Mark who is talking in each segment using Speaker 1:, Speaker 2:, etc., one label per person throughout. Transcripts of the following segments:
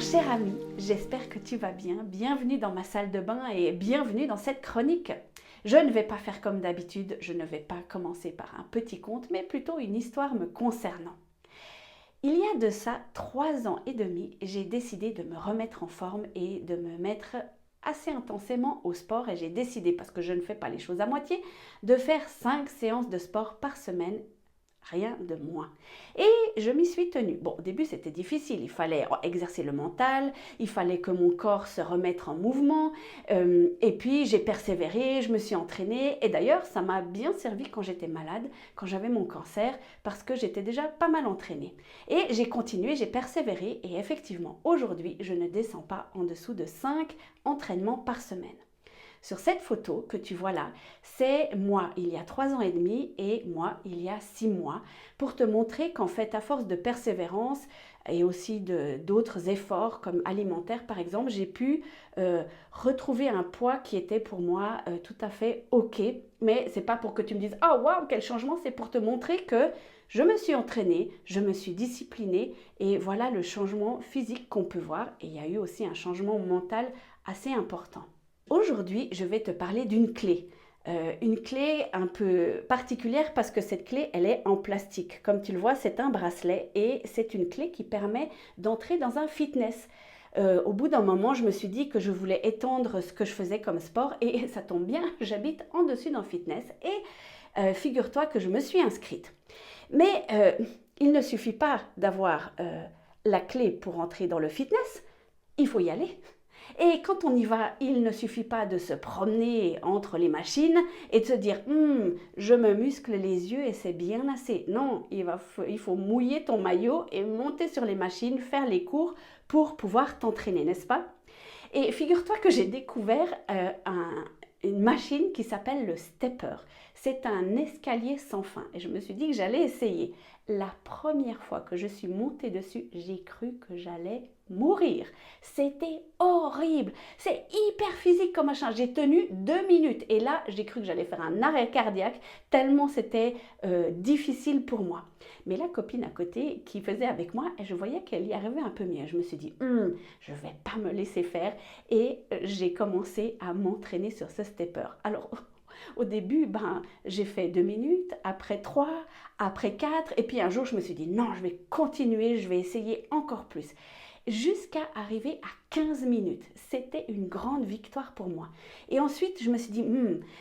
Speaker 1: Bonjour cher ami, j'espère que tu vas bien. Bienvenue dans ma salle de bain et bienvenue dans cette chronique. Je ne vais pas faire comme d'habitude, je ne vais pas commencer par un petit conte, mais plutôt une histoire me concernant. Il y a de ça 3 ans et demi, j'ai décidé de me remettre en forme et de me mettre assez intensément au sport et j'ai décidé, parce que je ne fais pas les choses à moitié, de faire 5 séances de sport par semaine. Rien de moins. Et je m'y suis tenue. Bon, au début, c'était difficile. Il fallait exercer le mental, il fallait que mon corps se remette en mouvement. Et puis, j'ai persévéré, je me suis entraînée. Et d'ailleurs, ça m'a bien servi quand j'étais malade, quand j'avais mon cancer, parce que j'étais déjà pas mal entraînée. Et j'ai continué, j'ai persévéré. Et effectivement, aujourd'hui, je ne descends pas en dessous de 5 entraînements par semaine. Sur cette photo que tu vois là, c'est moi il y a 3 ans et demi et moi il y a 6 mois pour te montrer qu'en fait à force de persévérance et aussi d'autres efforts comme alimentaires par exemple, j'ai pu retrouver un poids qui était pour moi tout à fait ok. Mais c'est pas pour que tu me dises « Oh waouh, quel changement !» c'est pour te montrer que je me suis entraînée, je me suis disciplinée et voilà le changement physique qu'on peut voir. Et il y a eu aussi un changement mental assez important. Aujourd'hui, je vais te parler d'une clé. Une clé un peu particulière parce que cette clé, elle est en plastique. Comme tu le vois, c'est un bracelet et c'est une clé qui permet d'entrer dans un fitness. Au bout d'un moment, je me suis dit que je voulais étendre ce que je faisais comme sport et ça tombe bien, j'habite en dessus d'un fitness et figure-toi que je me suis inscrite. Mais il ne suffit pas d'avoir la clé pour entrer dans le fitness, il faut y aller. Et quand on y va, il ne suffit pas de se promener entre les machines et de se dire « je me muscle les yeux et c'est bien assez ». Non, il faut mouiller ton maillot et monter sur les machines, faire les cours pour pouvoir t'entraîner, n'est-ce pas? Et figure-toi que j'ai découvert une machine qui s'appelle le stepper. C'est un escalier sans fin et je me suis dit que j'allais essayer. La première fois que je suis montée dessus, j'ai cru que j'allais mourir. C'était horrible. C'est hyper physique comme machin. J'ai tenu 2 minutes et là, j'ai cru que j'allais faire un arrêt cardiaque tellement c'était difficile pour moi. Mais la copine à côté qui faisait avec moi, je voyais qu'elle y arrivait un peu mieux. Je me suis dit, je ne vais pas me laisser faire et j'ai commencé à m'entraîner sur ce stepper. Alors, au début, j'ai fait 2 minutes, après 3, après 4 et puis un jour, je me suis dit, non, je vais continuer, je vais essayer encore plus. Jusqu'à arriver à 15 minutes. C'était une grande victoire pour moi. Et ensuite, je me suis dit,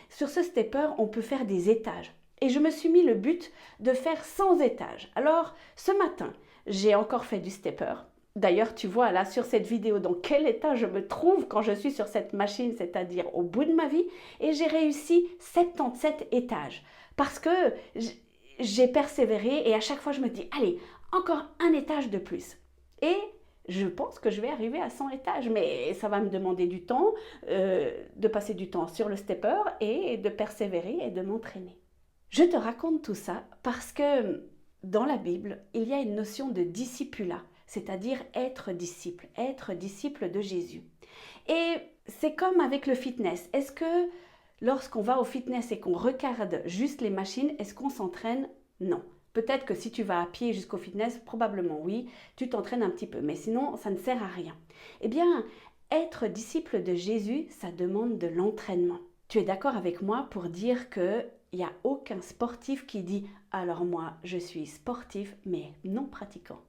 Speaker 1: sur ce stepper, on peut faire des étages. Et je me suis mis le but de faire 100 étages. Alors, ce matin, j'ai encore fait du stepper. D'ailleurs, tu vois là sur cette vidéo dans quel état je me trouve quand je suis sur cette machine, c'est-à-dire au bout de ma vie. Et j'ai réussi 77 étages. Parce que j'ai persévéré et à chaque fois, je me dis, allez, encore un étage de plus. Et je pense que je vais arriver à 100 étages, mais ça va me demander du temps, de passer du temps sur le stepper et de persévérer et de m'entraîner. Je te raconte tout ça parce que dans la Bible, il y a une notion de discipulat, c'est-à-dire être disciple de Jésus. Et c'est comme avec le fitness. Est-ce que lorsqu'on va au fitness et qu'on regarde juste les machines, est-ce qu'on s'entraîne? Non. Peut-être que si tu vas à pied jusqu'au fitness, probablement oui, tu t'entraînes un petit peu, mais sinon ça ne sert à rien. Eh bien, être disciple de Jésus, ça demande de l'entraînement. Tu es d'accord avec moi pour dire qu'il n'y a aucun sportif qui dit « alors moi, je suis sportif, mais non pratiquant ».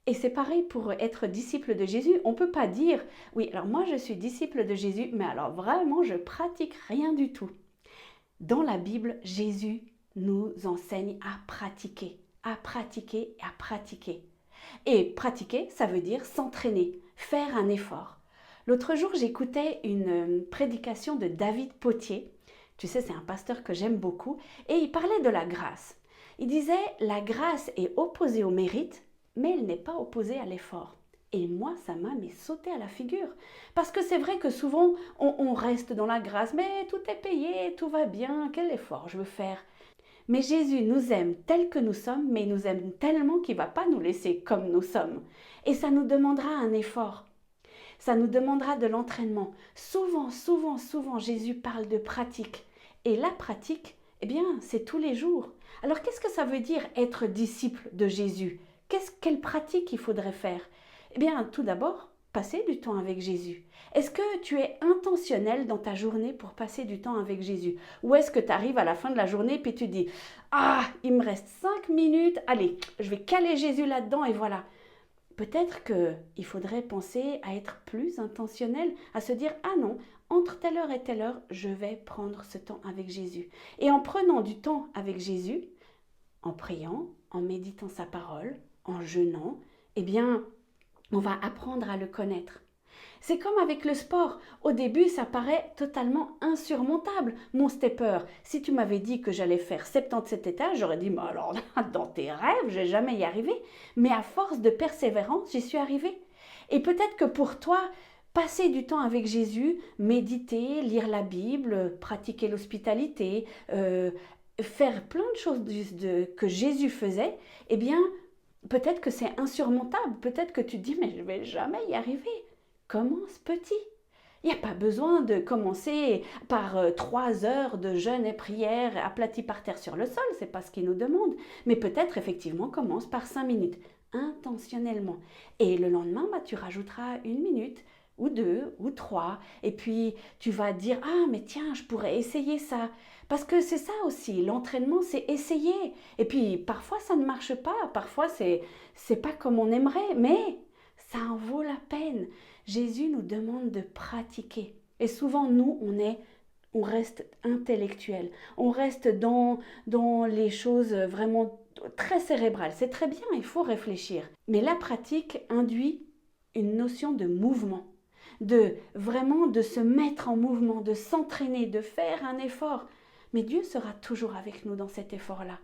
Speaker 1: Et c'est pareil pour être disciple de Jésus. On ne peut pas dire « oui, alors moi je suis disciple de Jésus, mais alors vraiment je pratique rien du tout ». Dans la Bible, Jésus nous enseigne à pratiquer, à pratiquer, à pratiquer. Et pratiquer, ça veut dire s'entraîner, faire un effort. L'autre jour, j'écoutais une prédication de David Potier. Tu sais, c'est un pasteur que j'aime beaucoup. Et il parlait de la grâce. Il disait, la grâce est opposée au mérite, mais elle n'est pas opposée à l'effort. Et moi, ça m'a sauté à la figure. Parce que c'est vrai que souvent, on reste dans la grâce. Mais tout est payé, tout va bien, quel effort je veux faire? Mais Jésus nous aime tels que nous sommes, mais il nous aime tellement qu'il ne va pas nous laisser comme nous sommes. Et ça nous demandera un effort. Ça nous demandera de l'entraînement. Souvent, Jésus parle de pratique. Et la pratique, eh bien, c'est tous les jours. Alors, qu'est-ce que ça veut dire être disciple de Jésus? Quelle pratique il faudrait faire? Eh bien, tout d'abord, passer du temps avec Jésus? Est-ce que tu es intentionnel dans ta journée pour passer du temps avec Jésus? Ou est-ce que tu arrives à la fin de la journée et puis tu dis, ah, il me reste 5 minutes, allez, je vais caler Jésus là-dedans et voilà. Peut-être qu'il faudrait penser à être plus intentionnel, à se dire, ah non, entre telle heure et telle heure, je vais prendre ce temps avec Jésus. Et en prenant du temps avec Jésus, en priant, en méditant sa parole, en jeûnant, eh bien, on va apprendre à le connaître. C'est comme avec le sport. Au début, ça paraît totalement insurmontable, mon stepper. Si tu m'avais dit que j'allais faire 77 étages, j'aurais dit, mais alors, dans tes rêves, je vais jamais y arriver. Mais à force de persévérance, j'y suis arrivée. Et peut-être que pour toi, passer du temps avec Jésus, méditer, lire la Bible, pratiquer l'hospitalité, faire plein de choses que Jésus faisait, eh bien, peut-être que c'est insurmontable. Peut-être que tu te dis, mais je ne vais jamais y arriver. Commence petit. Il n'y a pas besoin de commencer par 3 heures de jeûne et prière aplatis par terre sur le sol, c'est pas ce qu'il nous demande. Mais peut-être effectivement commence par 5 minutes, intentionnellement. Et le lendemain, tu rajouteras 1 minute, ou 2, ou 3. Et puis tu vas dire, ah mais tiens, je pourrais essayer ça. Parce que c'est ça aussi, l'entraînement c'est essayer. Et puis parfois ça ne marche pas, parfois c'est pas comme on aimerait, mais ça en vaut la peine. Jésus nous demande de pratiquer. Et souvent, nous, on reste intellectuel. On reste dans les choses vraiment très cérébrales. C'est très bien, il faut réfléchir. Mais la pratique induit une notion de mouvement. Vraiment de se mettre en mouvement, de s'entraîner, de faire un effort. Mais Dieu sera toujours avec nous dans cet effort-là.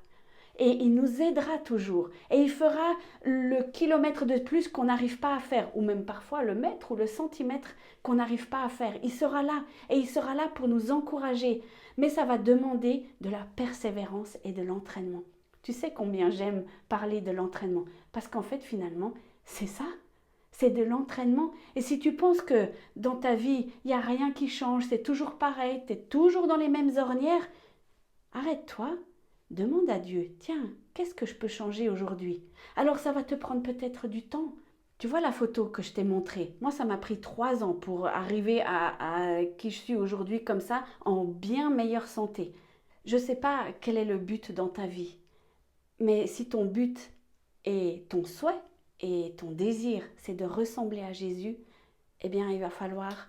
Speaker 1: Et il nous aidera toujours. Et il fera le kilomètre de plus qu'on n'arrive pas à faire, ou même parfois le mètre ou le centimètre qu'on n'arrive pas à faire. Il sera là, et il sera là pour nous encourager. Mais ça va demander de la persévérance et de l'entraînement. Tu sais combien j'aime parler de l'entraînement, parce qu'en fait, finalement, c'est ça. C'est de l'entraînement. Et si tu penses que dans ta vie, il n'y a rien qui change, c'est toujours pareil, tu es toujours dans les mêmes ornières, arrête-toi. Demande à Dieu, tiens, qu'est-ce que je peux changer aujourd'hui? Alors ça va te prendre peut-être du temps. Tu vois la photo que je t'ai montrée? Moi, ça m'a pris 3 ans pour arriver à qui je suis aujourd'hui comme ça, en bien meilleure santé. Je ne sais pas quel est le but dans ta vie, mais si ton but et ton souhait et ton désir, c'est de ressembler à Jésus, eh bien, il va falloir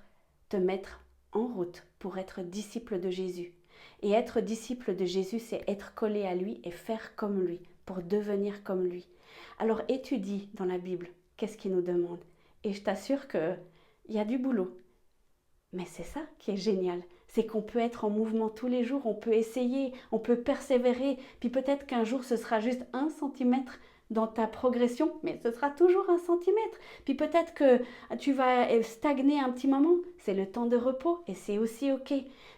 Speaker 1: te mettre en route pour être disciple de Jésus. Et être disciple de Jésus, c'est être collé à lui et faire comme lui, pour devenir comme lui. Alors étudie dans la Bible, qu'est-ce qu'il nous demande? Et je t'assure qu'il y a du boulot. Mais c'est ça qui est génial, c'est qu'on peut être en mouvement tous les jours, on peut essayer, on peut persévérer, puis peut-être qu'un jour ce sera juste 1 centimètre dans ta progression, mais ce sera toujours 1 centimètre. Puis peut-être que tu vas stagner un petit moment, c'est le temps de repos et c'est aussi ok.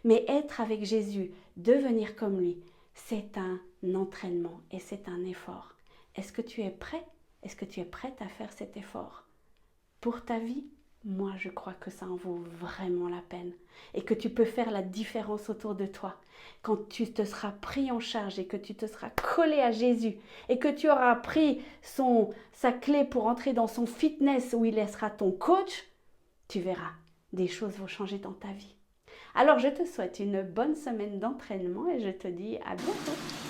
Speaker 1: Mais être avec Jésus, devenir comme lui, c'est un entraînement et c'est un effort. Est-ce que tu es prêt? Est-ce que tu es prête à faire cet effort pour ta vie? Moi, je crois que ça en vaut vraiment la peine et que tu peux faire la différence autour de toi. Quand tu te seras pris en charge et que tu te seras collé à Jésus et que tu auras pris sa clé pour entrer dans son fitness où il sera ton coach, tu verras, des choses vont changer dans ta vie. Alors, je te souhaite une bonne semaine d'entraînement et je te dis à bientôt.